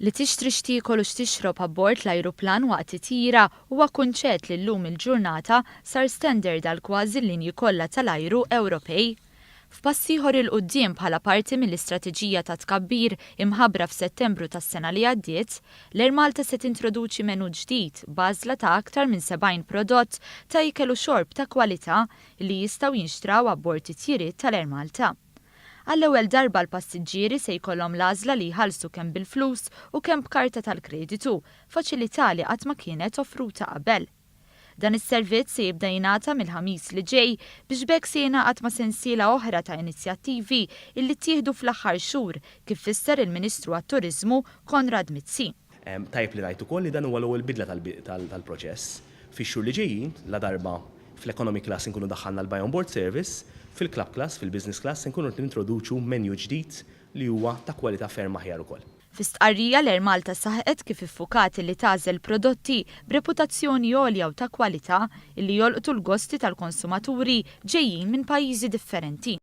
Li tixtri x'tiekol u x'tixrob abbord l-ajruplan waqt it-titjira huwa kunċett li llum il-ġurnata sar standard għal kważi l-linji kollha tal-ajru Ewropej. F'pass ieħor il quddiem bħala parti mill-istrateġija ta' tkabbir imħabbra f'Settembru tas-sena li għaddiet, l-Air Malta se tintroduċi menu ġdid b'għażla ta' aktar minn 70 prodott ta' IKEL u xorb ta' kwalità li jistgħu jinxtraw abbord it-titjiriet tal-Air Malta. Għall-ewwel darba l-passiġġieri se jkollhom l-għażla li jħallsu kemm bil-flus u kemm b'karta tal-kreditu, faċilità li qatt ma kienet offruta qabel. Dan is-servizz se jibda jingħata mill-Ħamis li ġej biex bekk se jingħaqad ma' sensiela oħra ta' inizjattivi illi ttieħdu fl-aħħar xhur kif fisser il-Ministru għat-Turiżmu Konrad Mizzi. Tajb li ngħid ukoll li dan huwa l-ewwel bidla tal-proċess. Fix-xhur li ġejjin la darba fl-economy class inkunu daħħalna l-buy on board service, fil-club class, fil-business class inkunu nintroduċu menu ġdid li huwa ta' kwalità ferm aħjar ukoll. Fis-stqarrija l-Air Malta saħqet kif iffukat li tagħżel prodotti b'reputazzjoni għolja u ta' kwalità li jolqtu l-gosti tal-konsumaturi ġejjin minn pajjiżi differenti.